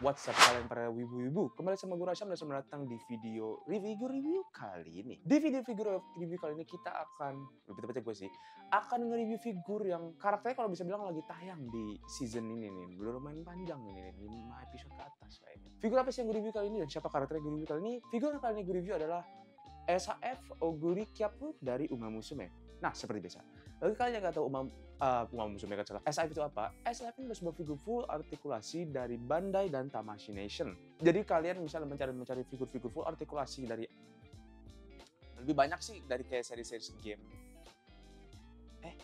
What's up kalian para wibu-wibu? Kembali sama gue Rasyam dan selamat datang di video review kali ini. Di video review kali ini kita akan, lebih tepatnya gue sih, akan nge-review figur yang karakternya kalau bisa bilang lagi tayang di season ini nih. Belum lumayan panjang ini nih, 5 episode ke atas kayaknya. Figur apa sih yang gue review kali ini dan siapa karakternya gue review kali ini? Figur yang kali ini gue review adalah SHF Oguri Kyapu dari Uma Musume. Nah, seperti biasa. Bagi kalian yang nggak tahu Uma Musume kan salah. SHF itu apa? SHF itu adalah sebuah figur full artikulasi dari Bandai dan Tamashii Nation. Jadi kalian misalnya mencari figur-figur full artikulasi dari lebih banyak sih dari kayak seri-seri game.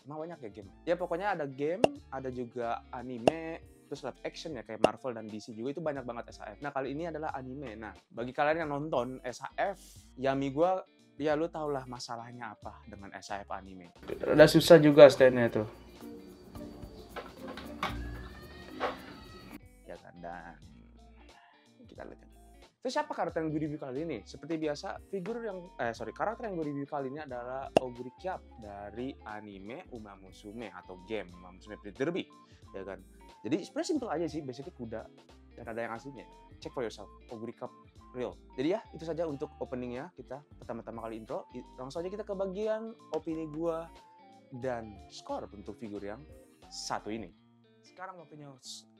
Emang banyak ya game? Ya pokoknya ada game, ada juga anime, terus live action ya kayak Marvel dan DC juga itu banyak banget SHF. Nah kali ini adalah anime. Nah bagi kalian yang nonton SHF, Yami gua ya lu tau lah masalahnya apa dengan SHF anime. Udah susah juga stand-nya tuh. Ya kan, dan kita lihat. Terus siapa karakter yang gue review kali ini? Seperti biasa, karakter yang gue review kali ini adalah Oguri Kyapu dari anime Uma Musume atau game Uma Musume Pretty Derby, ya kan? Jadi sebenarnya simple aja sih, basically kuda dan ada yang aslinya. Check for yourself, Oguri Kyapu real. Jadi ya, itu saja untuk openingnya kita. Pertama-tama kali intro, langsung aja kita ke bagian opini gua dan skor untuk figur yang satu ini. Sekarang waktunya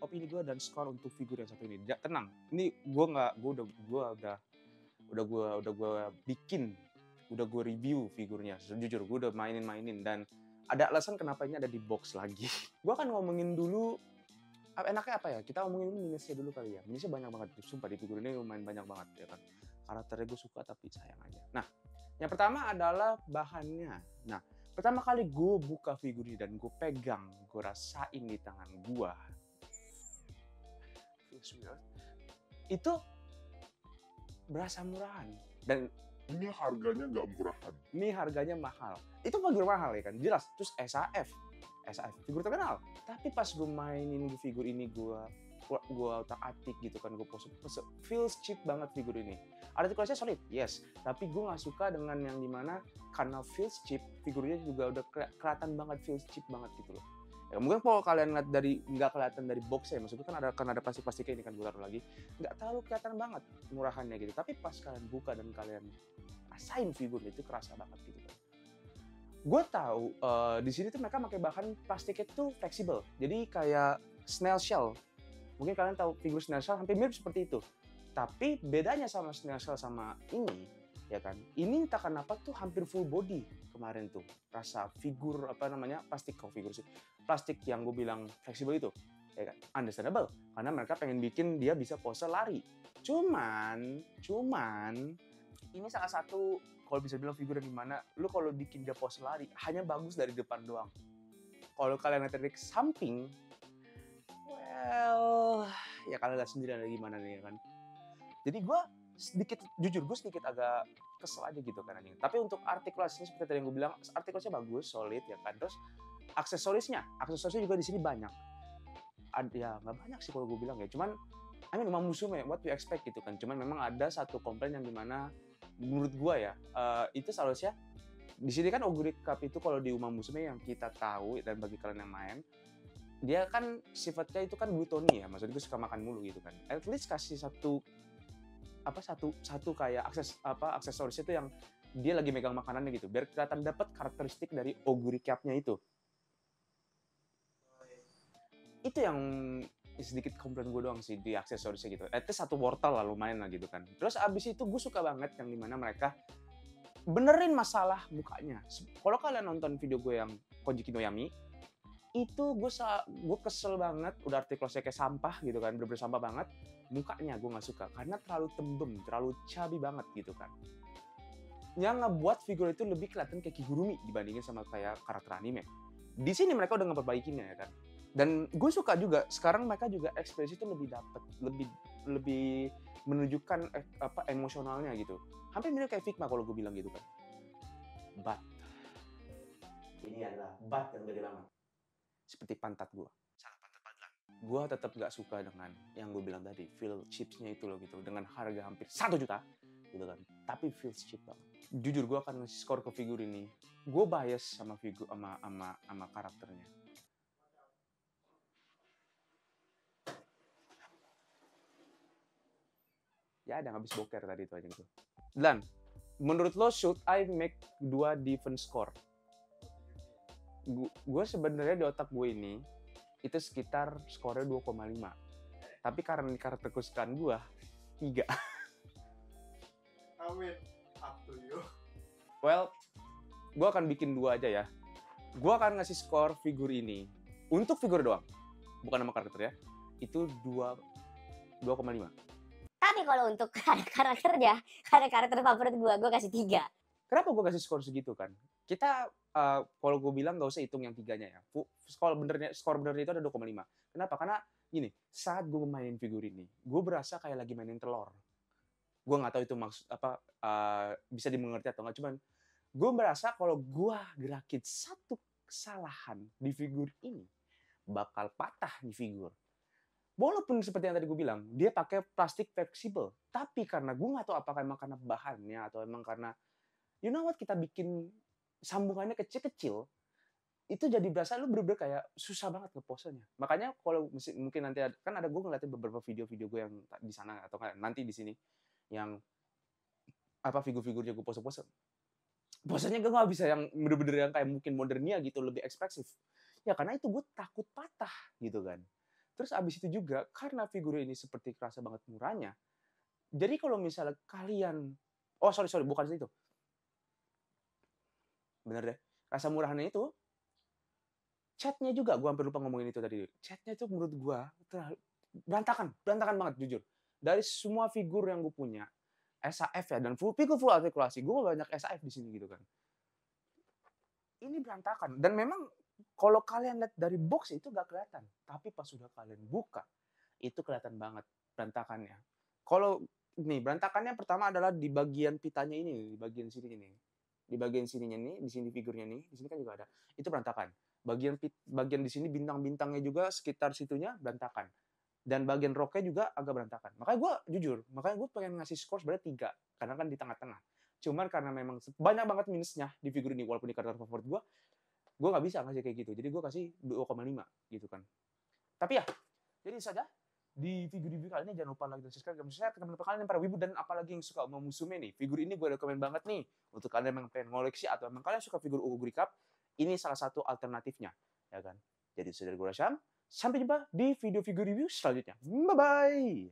opini gue dan skor untuk figur yang satu ini. Tenang, ini gue udah gue review figurnya. Jujur, gue udah mainin dan ada alasan kenapa ini ada di box lagi. Gue akan ngomongin dulu, enaknya apa ya? Kita ngomongin dulu minusnya dulu kali ya. Minusnya banyak banget, sumpah di figur ini lumayan banyak banget ya kan. Karakternya gue suka tapi sayang aja. Nah, yang pertama adalah bahannya. Nah, pertama kali gue buka figur ini dan gue pegang, gue rasain di tangan gue. Itu berasa murahan. Dan ini harganya nggak murahan. Ini harganya mahal. Itu figur mahal ya kan, jelas. Terus SHF figur terkenal. Tapi pas gue mainin figur ini, gue otak-atik gitu kan, gue pose feels cheap banget figur ini. Artikulasinya solid, yes. Tapi gue nggak suka dengan yang dimana karena feels cheap, figurnya juga udah kelihatan banget feels cheap banget gitu loh. Ya, mungkin kalau kalian lihat dari nggak kelihatan dari box ya, maksudnya kan ada plastik-plastiknya ini kan gue taruh lagi, nggak terlalu kelihatan banget murahannya gitu. Tapi pas kalian buka dan kalian rasain figur itu kerasa banget gitu kan. Gue tahu di sini tuh mereka pakai bahan plastiknya tuh fleksibel, jadi kayak snail shell. Mungkin kalian tahu figur snail shell hampir mirip seperti itu. Tapi bedanya sama snail shell sama ini, ya kan? Ini entah kenapa tuh hampir full body kemarin tuh. Rasa figur plastik plastik yang gue bilang fleksibel itu, ya kan? Understandable karena mereka pengen bikin dia bisa pose lari. Cuman ini salah satu kalau bisa bilang figur di mana lu kalau bikin dia pose lari hanya bagus dari depan doang. Kalau kalian lihat dari samping, well, ya kalian lihat sendiri ada gimana nih kan. Jadi gue sedikit agak kesel aja gitu kan anjing. Tapi untuk artikulasinya seperti tadi yang gue bilang, artikulasinya bagus, solid ya kan. Terus aksesorisnya juga di sini banyak. Ya nggak banyak sih kalau gue bilang ya. Cuman, Uma Musume, what you expect gitu kan. Cuman memang ada satu komplain yang dimana menurut gue ya, itu seharusnya di sini kan Oguri Kyapu itu kalau di Uma Musume yang kita tahu dan bagi kalian yang main, dia kan sifatnya itu kan glutoni ya, maksudnya gue suka makan mulu gitu kan. At least kasih satu kayak aksesorisnya itu yang dia lagi megang makanannya gitu, biar kelihatan dapat karakteristik dari Oguri Kyapu-nya itu. Itu yang sedikit komplain gue doang sih di aksesorisnya gitu. At least satu wortel lah lumayan lah gitu kan. Terus abis itu gue suka banget yang dimana mereka benerin masalah mukanya. Kalau kalian nonton video gue yang Kojiki no Yami, itu gue kesel banget, udah artikulasinya kayak sampah gitu kan, bener-bener sampah banget. Mukanya gue nggak suka karena terlalu tembem, terlalu chubby banget gitu kan. Yang ngebuat figur itu lebih kelihatan kayak Kigurumi dibandingin sama kayak karakter anime. Di sini mereka udah ngeperbaikinya ya kan. Dan gue suka juga sekarang mereka juga ekspresi itu lebih dapet, lebih menunjukkan emosionalnya gitu. Hampir mirip kayak Figma kalau gue bilang gitu kan. But ini adalah but yang beda banget. Seperti pantat gue, salah pantat pagelang. Gue tetap gak suka dengan yang gue bilang tadi, feel chipsnya itu loh gitu, dengan harga hampir 1 juta gitu kan, tapi feel cheap banget. Jujur gue akan ngasih skor ke figur ini, gue bias sama figur sama karakternya. Ya ada habis boker tadi itu aja gitu. Dan menurut lo should I make 2 different score? Gue sebenarnya di otak gue ini itu sekitar skornya 2,5. Tapi karena karakter kesukaan gue 3. Amin. Up to you. Well, gue akan bikin 2 aja ya. Gue akan ngasih skor figur ini untuk figur doang, bukan nama karakter ya. Itu 2,5. Tapi kalau untuk karakternya, karakter favorit gue kasih 3. Kenapa gue kasih skor segitu kan? Kita kalau gue bilang nggak usah hitung yang 3-nya ya. Skor benernya itu ada 2,5. Kenapa? Karena gini, saat gue mainin figur ini, gue berasa kayak lagi mainin telur. Gue nggak tahu itu maksud apa, bisa dimengerti atau nggak. Cuman gue merasa kalau gue gerakin satu kesalahan di figur ini, bakal patah di figur. Walaupun seperti yang tadi gue bilang, dia pakai plastik fleksibel. Tapi karena gue nggak tahu apakah emang karena bahannya atau emang karena, you know what, kita bikin sambungannya kecil-kecil, itu jadi berasa lu bener-bener kayak susah banget ngeposenya. Makanya kalau mungkin nanti kan ada gue ngeliatin beberapa video-video gue yang di sana atau nanti di sini yang apa figur-figurnya gue pose-pose. Posenya gue nggak bisa yang bener-bener yang kayak mungkin modernnya gitu, lebih ekspresif. Ya karena itu gue takut patah gitu kan. Terus abis itu juga karena figur ini seperti kerasa banget murahnya. Jadi kalau misalnya kalian, oh sorry bukan itu. Bener deh. Rasa murahnya itu, chatnya juga, gue hampir lupa ngomongin itu tadi. Chatnya itu menurut gue berantakan banget jujur. Dari semua figur yang gue punya, SAF ya, dan figur full artikulasi, gue banyak SAF di sini gitu kan. Ini berantakan. Dan memang kalau kalian lihat dari box itu gak kelihatan. Tapi pas sudah kalian buka, itu kelihatan banget berantakannya. Kalau nih, berantakannya pertama adalah di bagian pitanya ini, di bagian sini ini. Di bagian sininya nih, di sini figurnya nih, di sini kan juga ada. Itu berantakan. Bagian di sini bintang-bintangnya juga sekitar situnya berantakan. Dan bagian roknya juga agak berantakan. Makanya gue jujur, gue pengen ngasih skor sebenarnya 3. Karena kan di tengah-tengah. Cuman karena memang banyak banget minusnya di figur ini, walaupun di karakter favorit gue nggak bisa ngasih kayak gitu. Jadi gue kasih 2,5 gitu kan. Tapi ya, jadi saja di figur review kali ini jangan lupa like dan subscribe. Dan share ke teman-teman kalian yang para wibu dan apalagi yang suka sama musume nih. Figur ini gue rekomen banget nih untuk kalian yang pengen ngoleksi atau emang kalian suka figur Oguri Cup. Ini salah satu alternatifnya, ya kan. Jadi saudara gue Rasyam, sampai jumpa di video figur review selanjutnya. Bye bye.